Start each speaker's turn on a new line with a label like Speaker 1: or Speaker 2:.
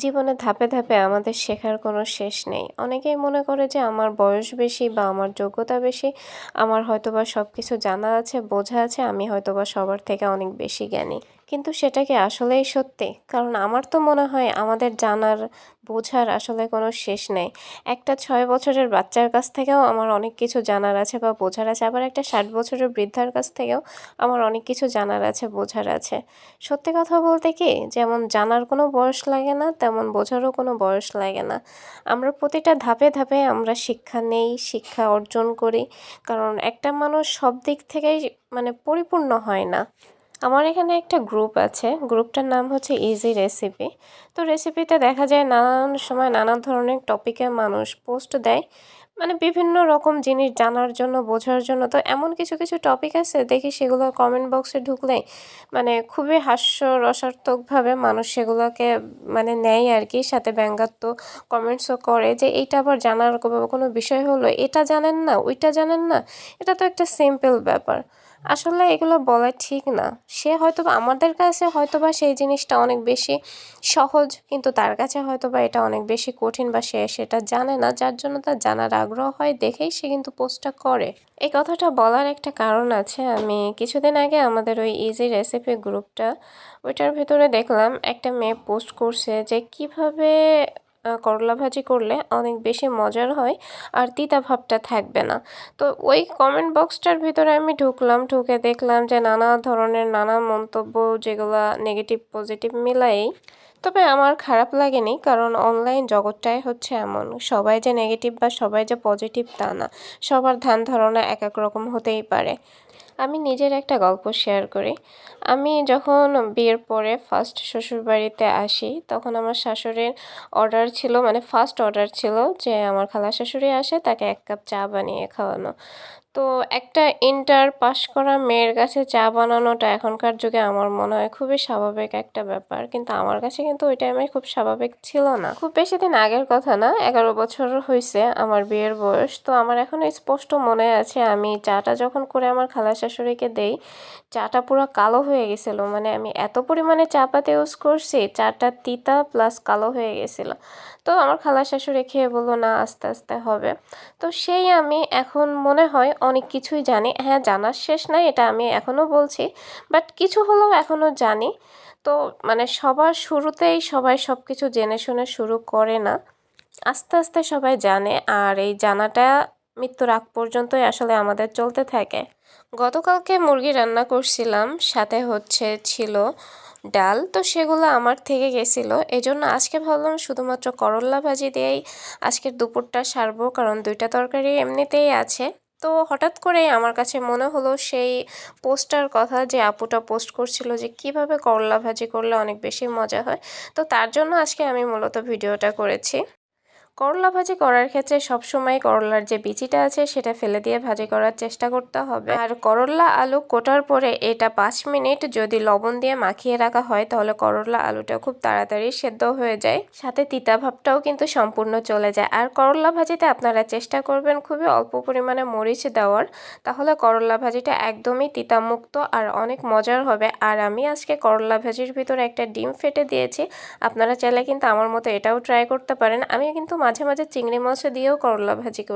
Speaker 1: জীবনে ধাপে ধাপে আমাদের শেখার কোনো শেষ নেই। অনেকেই মনে করে যে আমার বয়স বেশি বা আমার যোগ্যতা বেশি, আমার হয়তোবা সব কিছু জানা আছে, বোঝা আছে, আমি হয়তোবা সবার থেকে অনেক বেশি জ্ঞানী। কিন্তু সেটা কি আসলেই সত্যি? কারণ আমার তো মনে হয় আমাদের জানার, বোঝার আসলে কোনো শেষ নেই। একটা ৬ বছরের বাচ্চার কাছ থেকেও আমার অনেক কিছু জানার আছে বা বোঝার আছে। আবার একটা ৬০ বছরের বৃদ্ধার কাছ থেকেও আমার অনেক কিছু জানার আছে, বোঝার আছে। সত্যি কথা বলতে কি, যেমন জানার কোনো বয়স লাগে না, তেমন বোঝারও কোনো বয়স লাগে না। আমরা প্রতিটা ধাপে ধাপে আমরা শিক্ষা নেই, শিক্ষা অর্জন করি। কারণ একটা মানুষ সব দিক থেকেই পরিপূর্ণ হয় না। আমার এখানে একটা গ্রুপ আছে, গ্রুপটার নাম হচ্ছে ইজি রেসিপি। তো রেসিপিতে দেখা যায় নানান সময় নানা ধরনের টপিকে মানুষ পোস্ট দেয়, বিভিন্ন রকম জিনিস জানার জন্য, বোঝার জন্য। তো এমন কিছু কিছু টপিক আছে, দেখি সেগুলো কমেন্ট বক্সে ঢুকলে খুবই হাস্যরসাত্মকভাবে মানুষ সেগুলোকে নেয় আর কি, সাথে ব্যঙ্গাত্মক কমেন্টসও করে যে এইটা আবার জানার কোনো বিষয় হলো, এটা জানেন না, ওইটা জানেন না, এটা তো একটা সিম্পল ব্যাপার। আসলে এগুলো বলা ঠিক না। সে হয়তোবা আমাদের কাছে হয়তোবা সেই জিনিসটা অনেক বেশি সহজ, কিন্তু তার কাছে হয়তোবা এটা অনেক বেশি কঠিন, বা সে সেটা জানে না, যার জন্য তার জানার আগ্রহ হয় দেখেই সে কিন্তু পোস্টটা করে। এই কথাটা বলার একটা কারণ আছে। আমি কিছুদিন আগে আমাদের ওই ইজি রেসিপি গ্রুপটা, ওইটার ভেতরে দেখলাম একটা মেয়ে পোস্ট করছে যে কিভাবে করলা ভাজি করলে অনেক বেশি মজার হয় আর তিতা ভাবটা থাকবে না। তো ওই কমেন্ট বক্সটার ভিতরে আমি ঢুকলাম, ঢুকে দেখলাম যে নানা ধরনের নানা মন্তব্য, যেগুলো নেগেটিভ পজিটিভ মিলাই। তবে আমার খারাপ লাগেনি, কারণ অনলাইন জগৎটাই হচ্ছে এমন, সবাই যে নেগেটিভ বা সবাই যে পজিটিভ তা না। সবার ধ্যান ধারণা এক এক রকম হতেই পারে। আমি নিজের একটা গল্প শেয়ার করি। আমি যখন বিয়ের পরে ফার্স্ট শ্বশুরবাড়িতে আসি, তখন আমার শাশুড়ির অর্ডার ছিল, ফার্স্ট অর্ডার ছিল যে আমার খালা শাশুড়ি আসে, তাকে ১ কাপ চা বানিয়ে খাওয়ানো। তো একটা ইন্টার পাস করা মেয়ের কাছে চা বানানোটা এখনকার যুগে আমার মনে হয় খুবই স্বাভাবিক একটা ব্যাপার, কিন্তু আমার কাছে কিন্তু ওই টাইমে খুব স্বাভাবিক ছিল না। খুব বেশি দিন আগের কথা না, ১১ বছর হয়েছে আমার বিয়ের বয়স। তো আমার এখনো স্পষ্ট মনে আছে, আমি চাটা যখন করে আমার খালা শাশুড়িকে দেই, চাটা পুরো কালো হয়ে গেছিলো। আমি এত পরিমাণে চা পাতা ইউজ করছি, চাটা তিতা প্লাস কালো হয়ে গেছিলো। তো আমার খালা শাশুড়ি খেয়ে বললো, না আস্তে আস্তে হবে। তো সেই আমি এখন মনে হয় অনেক কিছুই জানি। হ্যাঁ, জানার শেষ নাই, এটা আমি এখনও বলছি, বাট কিছু হলেও এখনও জানি। তো সবার শুরুতেই সবাই সব কিছু জেনে শুনে শুরু করে না, আস্তে আস্তে সবাই জানে। আর এই জানাটা মৃত্যুর আগ পর্যন্তই আসলে আমাদের চলতে থাকে। গতকালকে মুরগি রান্না করছিলাম, সাথে ছিল ডাল। তো সেগুলো আমার থেকে গেছিলো, এজন্য আজকে ভাবলাম শুধুমাত্র করল্লা ভাজি দিয়েই আজকের দুপুরটা সারবো, কারণ 2টা তরকারি এমনিতেই আছে। তো হঠাৎ করেই আমার কাছে মনে হলো সেই পোস্টটার কথা, যে আপুটা পোস্ট করছিল যে কিভাবে করলা ভাজি করলে অনেক বেশি মজা হয়। তো তার জন্য আজকে আমি মূলত ভিডিওটা করেছি। করলা ভাজি করার ক্ষেত্রে সবসময় করলার যে বিচিটা আছে সেটা ফেলে দিয়ে ভাজি করার চেষ্টা করতে হবে। আর করলা আলু কোটার পরে এটা 5 মিনিট যদি লবণ দিয়ে মাখিয়ে রাখা হয়, তাহলে করলা আলুটা খুব তাড়াতাড়ি সেদ্ধ হয়ে যায়, সাথে তিতা ভাবটাও কিন্তু সম্পূর্ণ চলে যায়। আর করলা ভাজিতে আপনারা চেষ্টা করবেন খুবই অল্প পরিমাণে মরিচ দেওয়ার, তাহলে করলা ভাজিটা একদমই তিতামুক্ত আর অনেক মজার হবে। আর আমি আজকে করলা ভাজির ভিতরে একটা ডিম ফেটে দিয়েছি, আপনারা চাইলে কিন্তু আমার মতো এটাও ট্রাই করতে পারেন। আমি কিন্তু মাঝে মাঝে চিংড়ি মাছ দিয়েও করলা ভাজি করি।